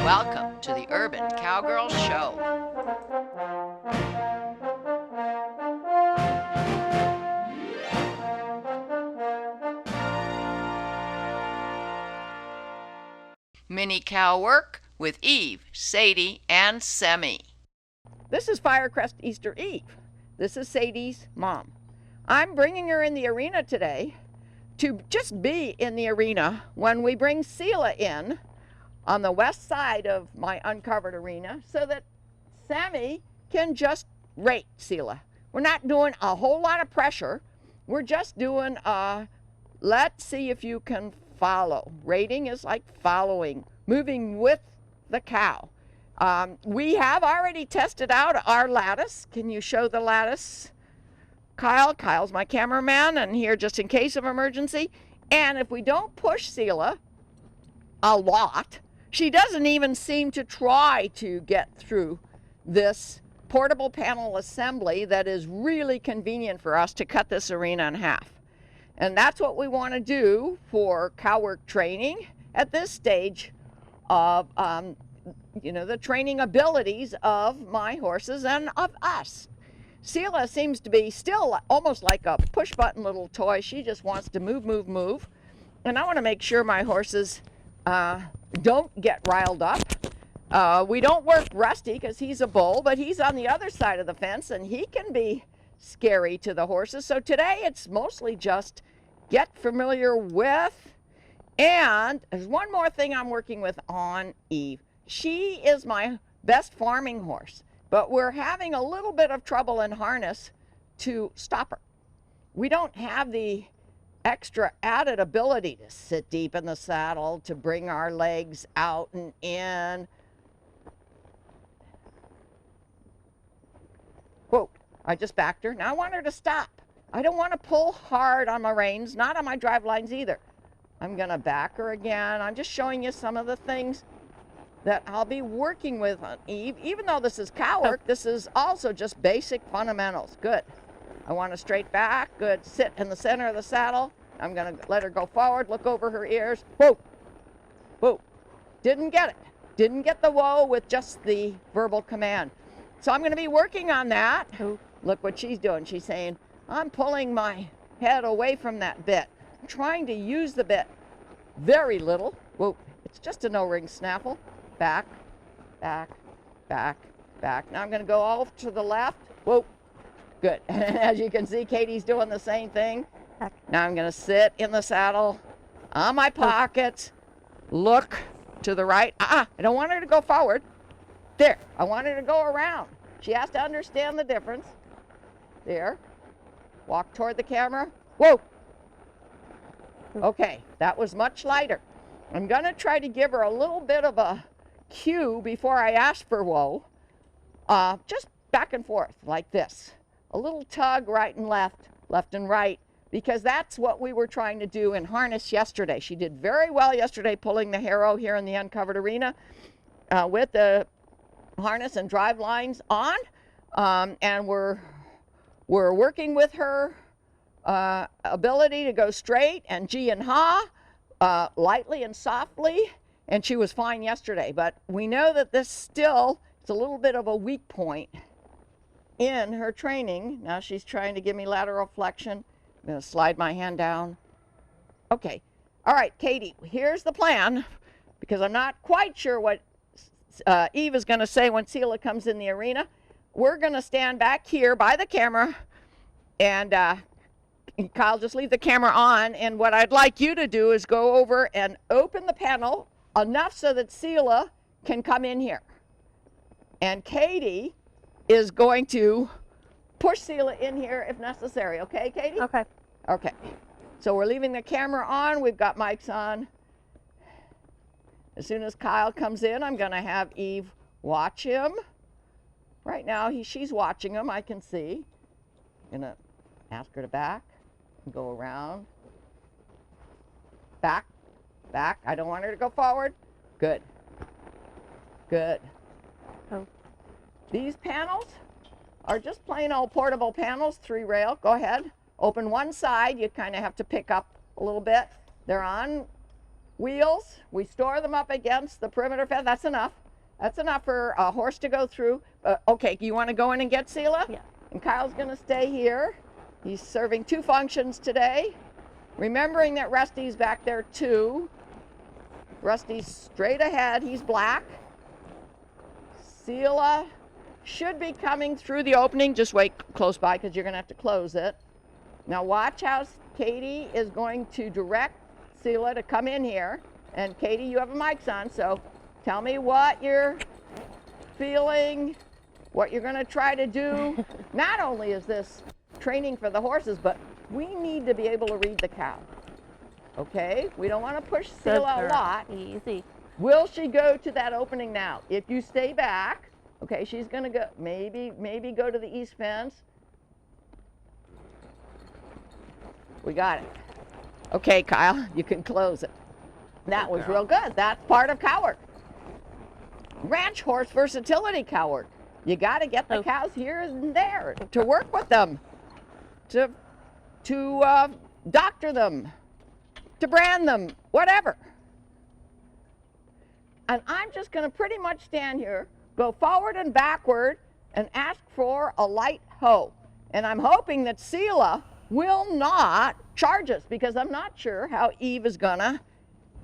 Welcome to the Urban Cowgirl Show. Mini Cow Work with Eve, Sadie, and Semi. This is Firecrest Easter Eve. This is Sadie's mom. I'm bringing her in the arena today to just be in the arena when we bring Seela in on the west side of my uncovered arena so that Sammy can just rate Seela. We're not doing a whole lot of pressure. We're just doing let's see if you can follow. Rating is like following, moving with the cow. We have already tested out our lattice. Can you show the lattice? Kyle's my cameraman and here just in case of emergency. And if we don't push Seela a lot, she doesn't even seem to try to get through this portable panel assembly that is really convenient for us to cut this arena in half. And that's what we want to do for cow work training at this stage of the training abilities of my horses and of us. Seela seems to be still almost like a push button little toy. She just wants to move, move, move. And I want to make sure my horses don't get riled up. We don't work Rusty because he's a bull, but he's on the other side of the fence and he can be scary to the horses. So today it's mostly just get familiar with. And there's one more thing I'm working with on Eve. She is my best farming horse, but we're having a little bit of trouble in harness to stop her. We don't have the extra added ability to sit deep in the saddle, to bring our legs out and in. Whoa, I just backed her. Now I want her to stop. I don't want to pull hard on my reins, not on my drive lines either. I'm gonna back her again. I'm just showing you some of the things that I'll be working with on Eve. Even though this is cow work, this is also just basic fundamentals. Good. I want to straight back. Good. Sit in the center of the saddle. I'm going to let her go forward, look over her ears. Whoa. Whoa. Didn't get it. Didn't get the whoa with just the verbal command. So I'm going to be working on that. Look what she's doing. She's saying, I'm pulling my head away from that bit. I'm trying to use the bit very little. Whoa. It's just a no-ring snaffle. Back, back, back, back. Now I'm going to go off to the left. Whoa, good. As you can see, Katie's doing the same thing. Now I'm going to sit in the saddle on my pockets, look to the right. I don't want her to go forward. There, I want her to go around. She has to understand the difference. There, walk toward the camera. Whoa. Okay, that was much lighter. I'm going to try to give her a little bit of a cue before I ask for whoa, just back and forth like this. A little tug right and left, left and right, because that's what we were trying to do in harness yesterday. She did very well yesterday pulling the harrow here in the uncovered arena with the harness and drive lines on, and we're working with her ability to go straight and G and ha, lightly and softly. And she was fine yesterday, but we know that this still is a little bit of a weak point in her training. Now she's trying to give me lateral flexion. I'm going to slide my hand down. Okay. All right, Katie, here's the plan, because I'm not quite sure what Eve is going to say when Seela comes in the arena. We're going to stand back here by the camera, and Kyle, just leave the camera on. And what I'd like you to do is go over and open the panel enough so that Seela can come in here. And Katie is going to push Seela in here if necessary. Okay, Katie? Okay. Okay. So we're leaving the camera on. We've got mics on. As soon as Kyle comes in, I'm going to have Eve watch him. Right now, she's watching him, I can see. I'm going to ask her to back and go around. Back. Back. I don't want her to go forward. Good. Good. Oh. These panels are just plain old portable panels, 3-rail. Go ahead. Open one side. You kind of have to pick up a little bit. They're on wheels. We store them up against the perimeter fence. That's enough. That's enough for a horse to go through. Okay, you want to go in and get Selah? Yeah. And Kyle's going to stay here. He's serving 2 functions today. Remembering that Rusty's back there too. Rusty's straight ahead. He's black. Selah should be coming through the opening. Just wait close by because you're going to have to close it. Now watch how Katie is going to direct Selah to come in here. And Katie, you have a mic on, so tell me what you're feeling, what you're going to try to do. Not only is this training for the horses, but we need to be able to read the cow. Okay? We don't want to push Selah a lot. Easy. Will she go to that opening now? If you stay back, okay, she's going to go, maybe go to the east fence. We got it. Okay, Kyle, you can close it. That was real good. That's part of cow work. Ranch horse versatility cow work. You got to get the cows here and there to work with them, to doctor them, to brand them, whatever. And I'm just going to pretty much stand here, go forward and backward, and ask for a light hoe. And I'm hoping that Selah will not charge us because I'm not sure how Eve is going to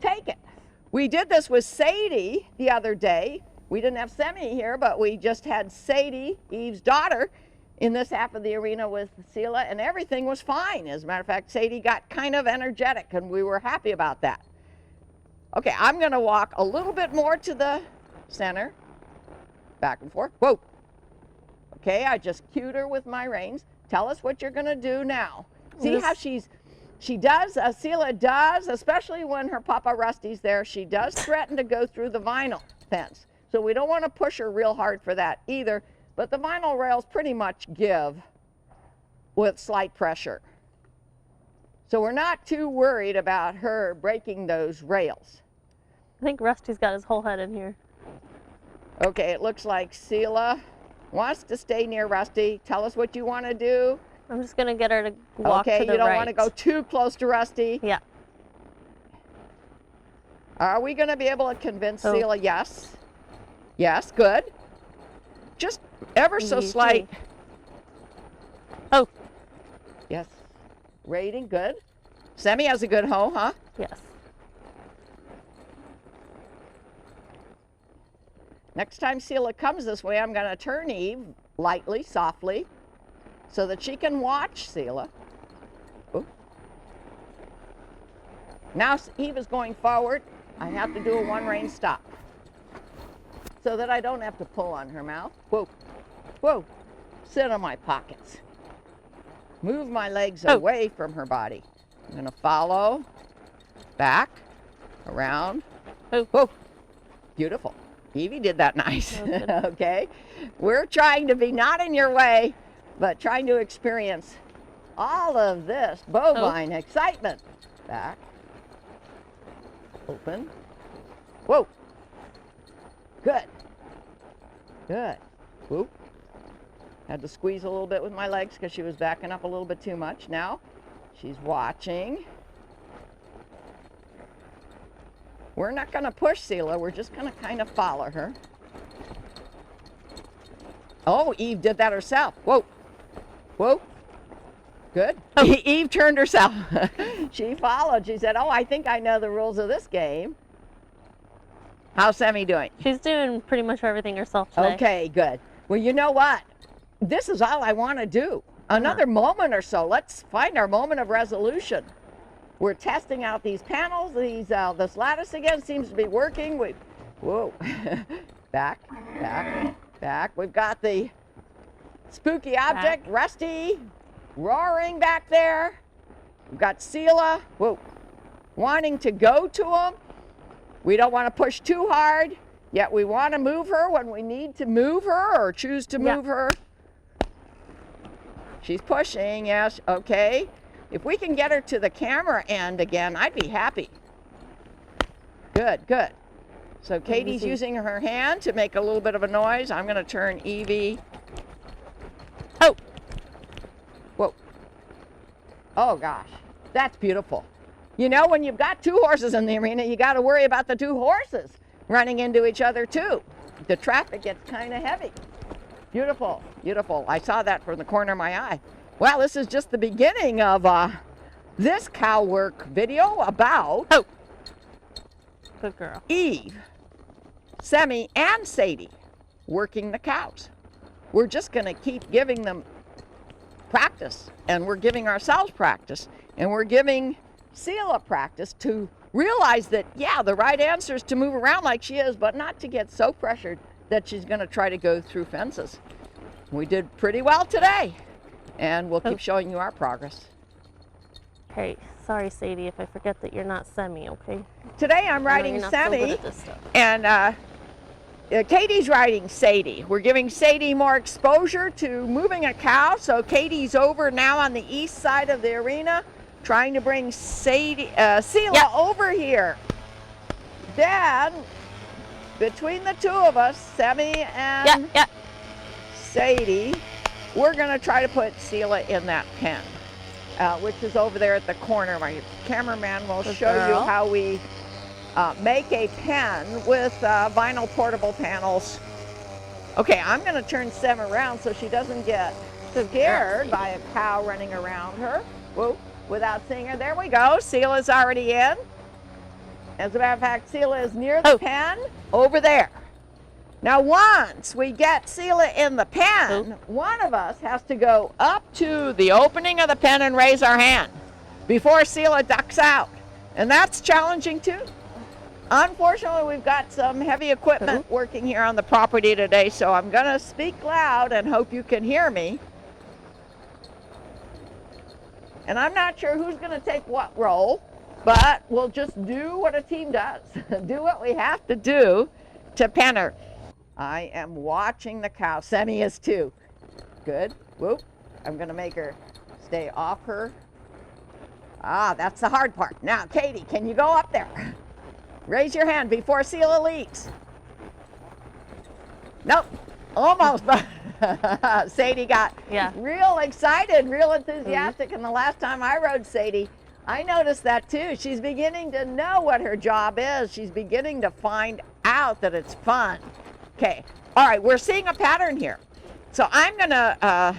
take it. We did this with Sadie the other day. We didn't have Semi here, but we just had Sadie, Eve's daughter, in this half of the arena with Selah, and everything was fine. As a matter of fact, Sadie got kind of energetic, and we were happy about that. Okay, I'm going to walk a little bit more to the center, back and forth. Whoa. Okay, I just cued her with my reins. Tell us what you're going to do now. See how Selah does, especially when her Papa Rusty's there, she does threaten to go through the vinyl fence. So we don't want to push her real hard for that either, but the vinyl rails pretty much give with slight pressure. So we're not too worried about her breaking those rails. I think Rusty's got his whole head in here. Okay, it looks like Selah wants to stay near Rusty. Tell us what you want to do. I'm just gonna get her to walk to the right. Okay, you don't want to go too close to Rusty. Yeah. Are we going to be able to convince Selah? Yes. Yes, good. Just ever so slight. Oh. Yes. Rating, good. Semi has a good hoe, huh? Yes. Next time Selah comes this way, I'm going to turn Eve lightly, softly, so that she can watch Selah. Ooh. Now Eve is going forward. I have to do a 1-rein stop so that I don't have to pull on her mouth. Whoa, whoa, sit on my pockets. Move my legs away from her body. I'm gonna follow, back, around. Whoa, beautiful. Evie did that nice, okay? We're trying to be not in your way, but trying to experience all of this bovine excitement. Back, open, whoa, good, good, whoop. Had to squeeze a little bit with my legs because she was backing up a little bit too much. Now she's watching. We're not going to push Selah. We're just going to kind of follow her. Oh, Eve did that herself. Whoa. Whoa. Good. Oh. Eve turned herself. She followed. She said, oh, I think I know the rules of this game. How's Semi doing? She's doing pretty much everything herself today. Okay, good. Well, you know what? This is all I want to do. Another moment or so. Let's find our moment of resolution. We're testing out these panels. This lattice again seems to be working. Whoa. Back, back, back. We've got the spooky object, Rusty, roaring back there. We've got Selah, whoa, wanting to go to him. We don't want to push too hard, yet we want to move her when we need to move her or choose to move her. She's pushing, yes, okay. If we can get her to the camera end again, I'd be happy. Good, good. So Katie's using her hand to make a little bit of a noise. I'm going to turn Evie. Oh! Whoa. Oh, gosh. That's beautiful. You know, when you've got 2 horses in the arena, you got to worry about the 2 horses running into each other too. The traffic gets kind of heavy. Beautiful, beautiful. I saw that from the corner of my eye. Well, this is just the beginning of this cow work video about Good girl. Eve, Semi, and Sadie working the cows. We're just going to keep giving them practice, and we're giving ourselves practice, and we're giving Selah practice to realize that, yeah, the right answer is to move around like she is, but not to get so pressured that she's going to try to go through fences. We did pretty well today, and we'll keep showing you our progress. Hey, sorry, Sadie, if I forget that you're not Semi, okay? Today I'm riding you're not so good Semi, at this stuff. and Katie's riding Sadie. We're giving Sadie more exposure to moving a cow, so Katie's over now on the east side of the arena, trying to bring Selah over here. Then, between the 2 of us, Semi and Sadie, we're going to try to put Selah in that pen, which is over there at the corner. My cameraman will show you how we make a pen with vinyl portable panels. Okay, I'm going to turn Sem around so she doesn't get scared by a cow running around her. Whoa, without seeing her. There we go. Selah's already in. As a matter of fact, Selah is near the pen over there. Now, once we get Selah in the pen, one of us has to go up to the opening of the pen and raise our hand before Selah ducks out. And that's challenging too. Unfortunately, we've got some heavy equipment working here on the property today, so I'm going to speak loud and hope you can hear me. And I'm not sure who's going to take what role, but we'll just do what a team does. Do what we have to do to pen her. I am watching the cow. Semi is too. Good. Whoop. I'm going to make her stay off her. Ah, that's the hard part. Now, Katie, can you go up there? Raise your hand before Selah leads. Nope. Almost. Sadie got real excited, real enthusiastic. And the last time I rode Sadie, I noticed that too. She's beginning to know what her job is. She's beginning to find out that it's fun. Okay. All right. We're seeing a pattern here. So I'm going to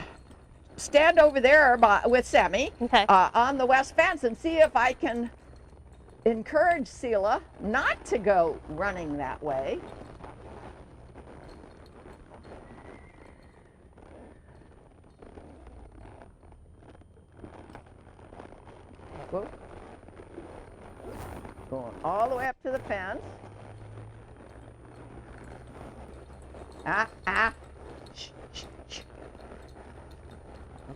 stand over there with Semi on the west fence and see if I can encourage Selah not to go running that way. Whoa. Going all the way up to the fence. Shh, shh, shh.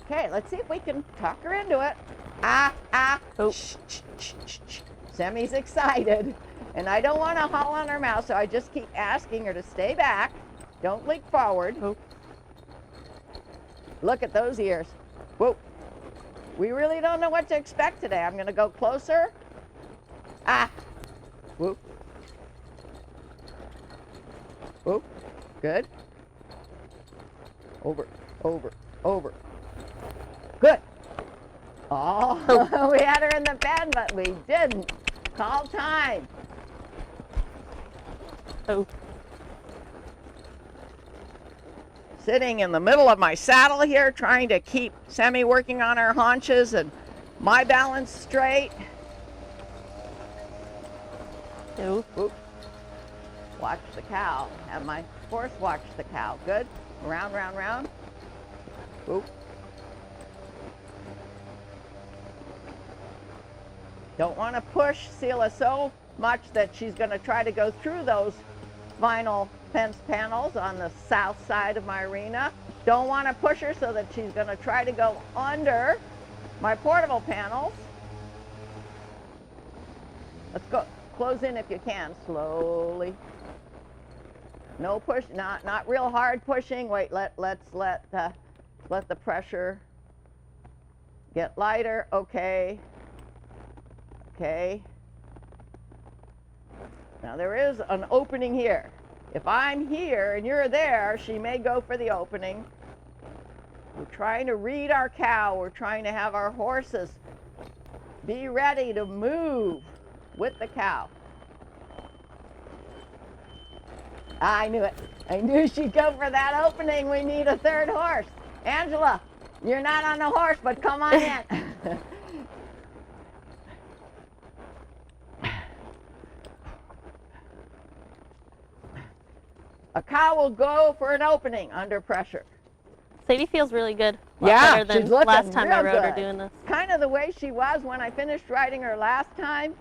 Okay, let's see if we can talk her into it. Shh, shh, shh, shh, shh. Semi's excited, and I don't want to haul on her mouth, so I just keep asking her to stay back. Don't leak forward. Look at those ears. Whoa. We really don't know what to expect today. I'm going to go closer. Whoop. Whoop. Good. Over, over, over. Good. Oh, we had her in the pen, but we didn't. Call time. Sitting in the middle of my saddle here, trying to keep Semi working on her haunches and my balance straight. Oop. Watch the cow. Have my horse watch the cow. Good. Round, round, round. Oop. Don't want to push Selah so much that she's going to try to go through those vinyl fence panels on the south side of my arena. Don't want to push her so that she's going to try to go under my portable panels. Let's go. Close in if you can, slowly. No push, not real hard pushing. Wait, let's let the pressure get lighter. Okay. Okay. Now there is an opening here. If I'm here and you're there, she may go for the opening. We're trying to read our cow. We're trying to have our horses Be ready to move with the cow. I knew it. I knew she'd go for that opening. We need a third horse. Angela, you're not on the horse, but come on in. A cow will go for an opening under pressure. Sadie feels really good. Yeah, Better than she's looking last time I real rode her good. doing this. Kind of the way she was when I finished riding her last time.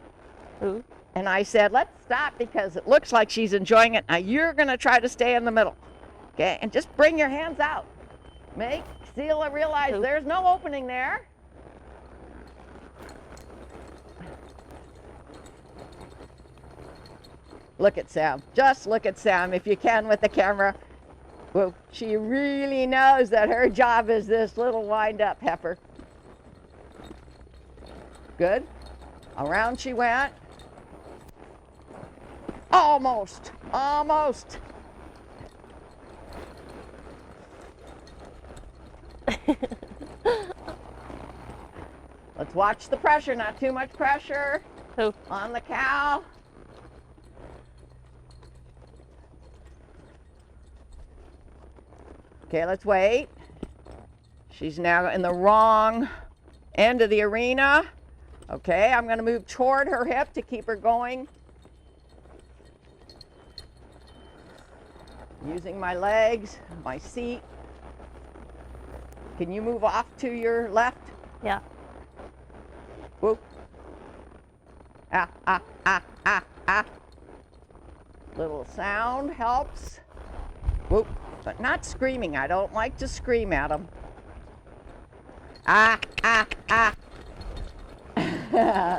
Ooh. And I said, let's stop because it looks like she's enjoying it. Now you're going to try to stay in the middle. Okay, and just bring your hands out. Make Seela realize there's no opening there. Look at Sam. Just look at Sam if you can with the camera. Well, she really knows that her job is this little wind-up heifer. Good. Around she went. Almost. Almost. Let's watch the pressure. Not too much pressure on the cow. Okay, let's wait. She's now in the wrong end of the arena. Okay, I'm going to move toward her hip to keep her going. Using my legs, my seat. Can you move off to your left? Yeah. Whoop. Ah, ah, ah, ah, ah. Little sound helps. Whoop. But not screaming. I don't like to scream at them. Ah, ah, ah.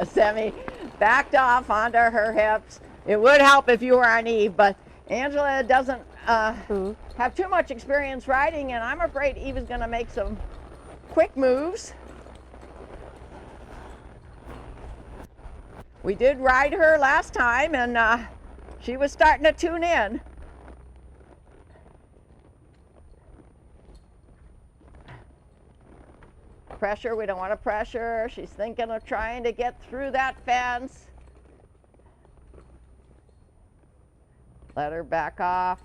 Semi backed off onto her hips. It would help if you were on Eve, but Angela doesn't have too much experience riding, and I'm afraid Eve is going to make some quick moves. We did ride her last time, and she was starting to tune in. Pressure, we don't want to pressure. She's thinking of trying to get through that fence. Let her back off.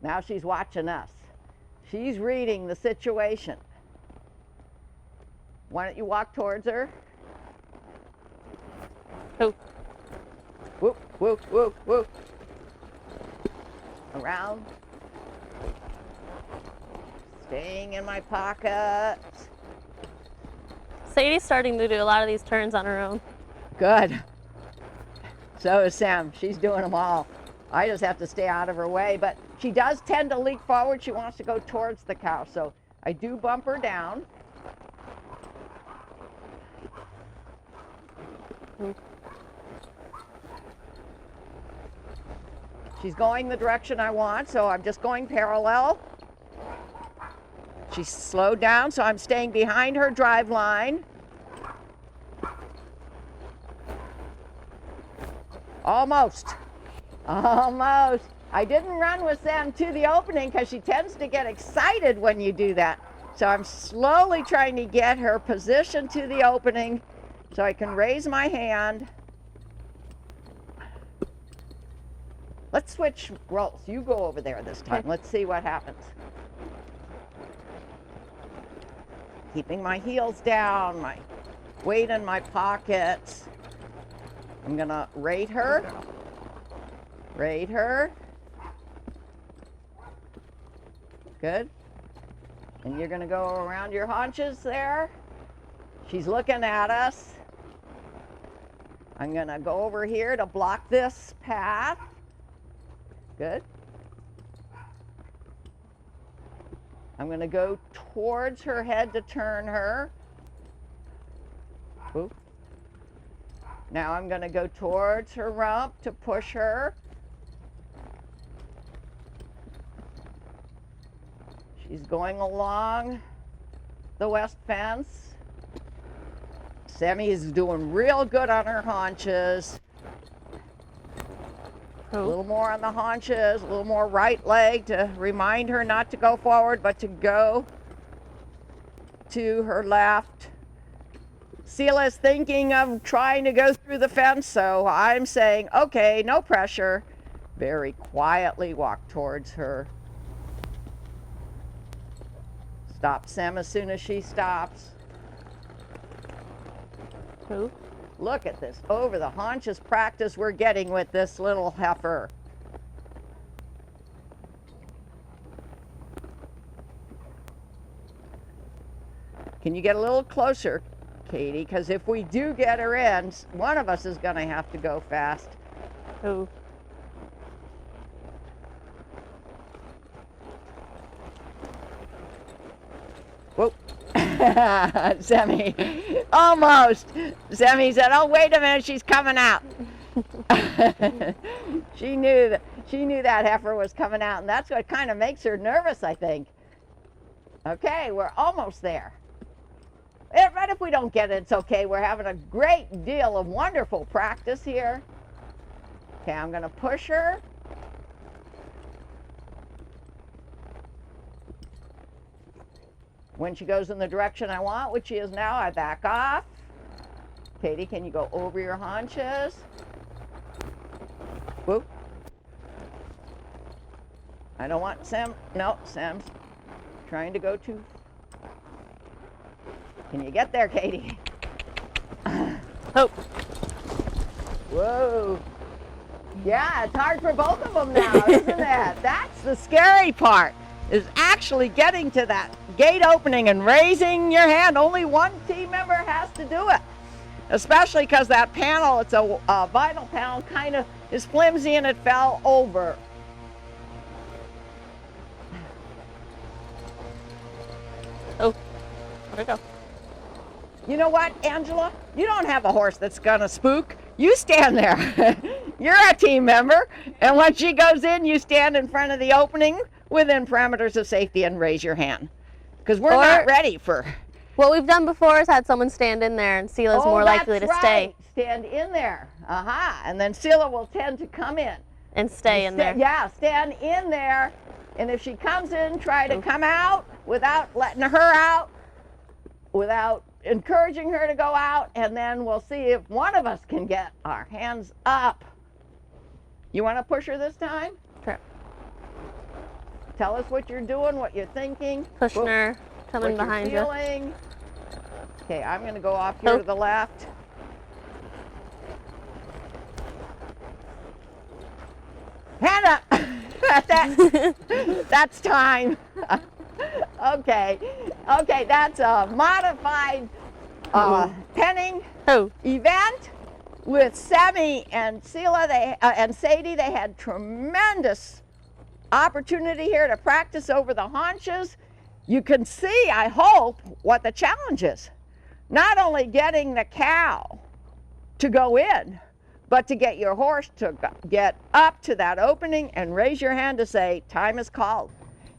Now she's watching us. She's reading the situation. Why don't you walk towards her? Oh. Whoop, whoop, whoop, whoop. Around. Staying in my pocket. Sadie's starting to do a lot of these turns on her own. Good. So is Sam. She's doing them all. I just have to stay out of her way, but she does tend to leak forward. She wants to go towards the cow, so I do bump her down. She's going the direction I want, so I'm just going parallel. She's slowed down, so I'm staying behind her drive line. Almost. Almost. I didn't run with Sam to the opening because she tends to get excited when you do that. So I'm slowly trying to get her positioned to the opening so I can raise my hand. Let's switch roles. You go over there this time. Let's see what happens. Keeping my heels down, my weight in my pockets. I'm gonna rate her. Rate her. Good. And you're gonna go around your haunches there. She's looking at us. I'm gonna go over here to block this path. Good. I'm going to go towards her head to turn her. Oop. Now I'm going to go towards her rump to push her. She's going along the west fence. Sammy is doing real good on her haunches. A Oh. little more on the haunches, a little more right leg to remind her not to go forward, but to go to her left. Sela's thinking of trying to go through the fence, so I'm saying, okay, no pressure. Very quietly walk towards her. Stop Sam as soon as she stops. Oh. Look at this over the haunches practice we're getting with this little heifer. Can you get a little closer, Katie? Because if we do get her in, one of us is going to have to go fast. Oh. Whoa. Sammy, almost. Sammy said, oh, wait a minute, she's coming out. She knew that heifer was coming out, and that's what kind of makes her nervous, I think. Okay, we're almost there. Right, if we don't get it, it's okay. We're having a great deal of wonderful practice here. Okay, I'm going to push her. When she goes in the direction I want, which she is now, I back off. Katie, can you go over your haunches? Whoop. I don't want Sam. No, Sam's trying to go too. Can you get there, Katie? Oh. Whoa. Yeah, it's hard for both of them now, isn't it? That's the scary part, is actually getting to that gate opening and raising your hand. Only one team member has to do it, especially because that panel, it's a vinyl panel, kind of is flimsy and it fell over. Oh. There we go. You know what, Angela? You don't have a horse that's gonna spook. You stand there. You're a team member, and when she goes in, you stand in front of the opening within parameters of safety and raise your hand. Because we're not ready for... What we've done before is had someone stand in there, and Sela's more likely to stay. Stand in there. And then Sela will tend to come in. And stay in there. Yeah, stand in there. And if she comes in, try to come out without letting her out, without encouraging her to go out, and then we'll see if one of us can get our hands up. You want to push her this time? Sure. Tell us what you're doing, what you're thinking. Pushing her, coming behind you. Feeling. Okay, I'm going to go off here to the left. Hand up. That's time. Okay, that's a modified penning event with Sammy and Sela. And Sadie, they had tremendous opportunity here to practice over the haunches. You can see, I hope, what the challenge is. Not only getting the cow to go in, but to get your horse to get up to that opening and raise your hand to say, time is called.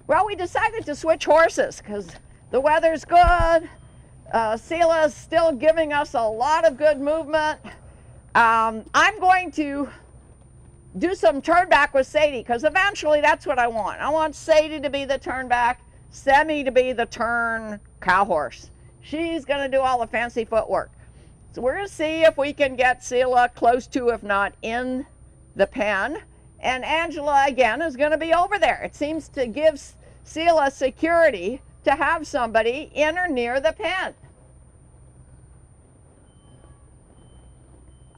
Well, we decided to switch horses because the weather's good. Sela's still giving us a lot of good movement. I'm going to do some turn back with Sadie because eventually that's what I want. I want Sadie to be the turn back, Sammy to be the turn cow horse. She's going to do all the fancy footwork. So we're going to see if we can get Sela close to, if not in the pen. And Angela, again, is going to be over there. It seems to give Sela security to have somebody in or near the pen.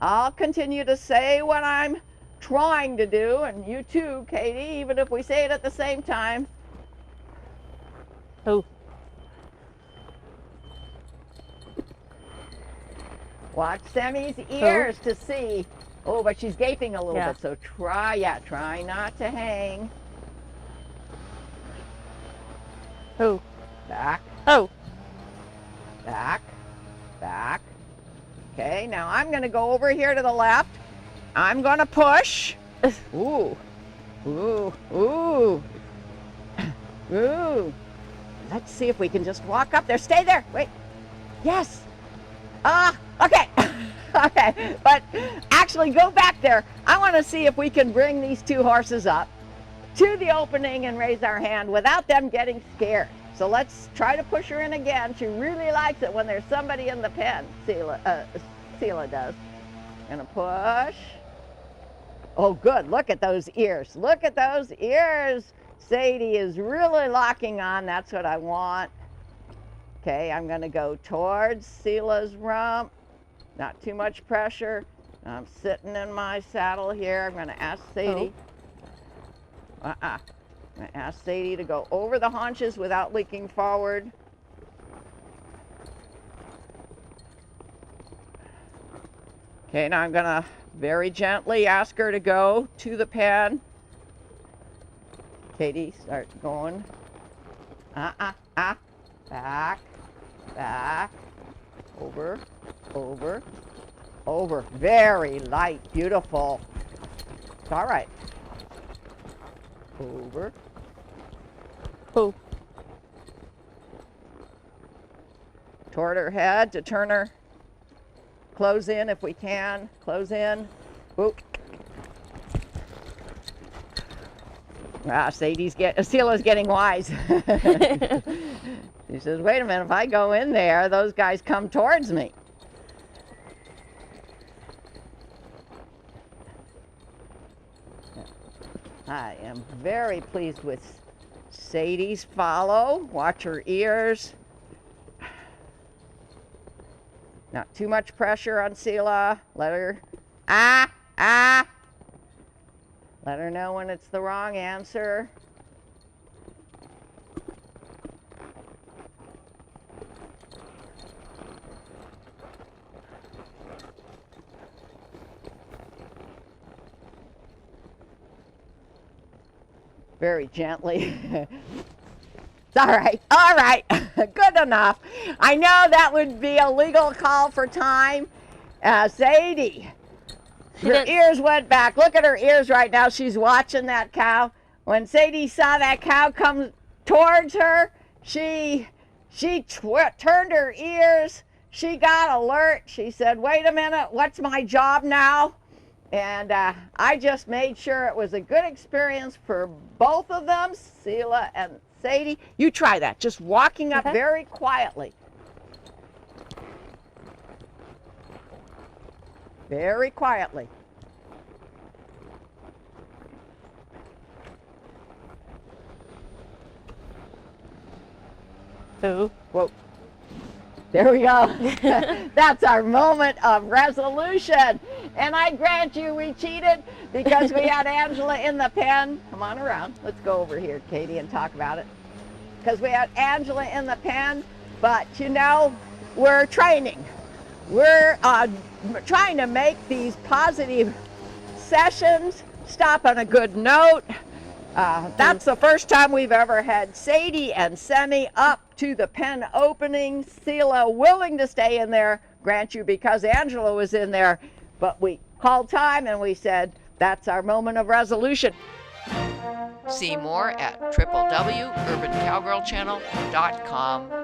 I'll continue to say what I'm trying to do, and you too, Katie, even if we say it at the same time. Oh. Watch Sammy's ears to see. Oh, but she's gaping a little bit, so try not to hang. Oh. Back. Oh. Back. Back. Okay, now I'm going to go over here to the left. I'm going to push. Ooh. Ooh. Ooh. Ooh. Let's see if we can just walk up there. Stay there. Wait. Yes. Okay. Okay, but actually go back there. I want to see if we can bring these two horses up to the opening and raise our hand without them getting scared. So let's try to push her in again. She really likes it when there's somebody in the pen. Seela does. Gonna push. Oh, good. Look at those ears. Look at those ears. Sadie is really locking on. That's what I want. Okay, I'm gonna go towards Seela's rump. Not too much pressure. I'm sitting in my saddle here. I'm gonna ask Sadie. I'm gonna ask Sadie to go over the haunches without leaking forward. Okay, now I'm gonna very gently ask her to go to the pen. Katie, start going. Back, back, over, over, over. Very light, beautiful. It's all right. Over. Oh. Toward her head to turn her. Close in if we can. Close in. Oop. Seela's getting wise. She says, wait a minute, if I go in there, those guys come towards me. I am very pleased with Sadie's follow. Watch her ears. Not too much pressure on Seela. Let her, Let her know when it's the wrong answer. Very gently. It's all right, good enough. I know that would be a legal call for time. Sadie, her ears went back. Look at her ears right now. She's watching that cow. When Sadie saw that cow come towards her, she turned her ears. She got alert. She said, wait a minute, what's my job now? And I just made sure it was a good experience for both of them, Seela and Sadie. You try that, just walking up very quietly. Very quietly. Ooh. Whoa. There we go. That's our moment of resolution. And I grant you we cheated because we had Angela in the pen. Come on around. Let's go over here, Katie, and talk about it. Because we had Angela in the pen, but you know, we're training. We're trying to make these positive sessions stop on a good note. That's the first time we've ever had Sadie and Semi up to the pen opening. Seela willing to stay in there, grant you, because Angela was in there. But we called time and we said, that's our moment of resolution. See more at www.urbancowgirlchannel.com.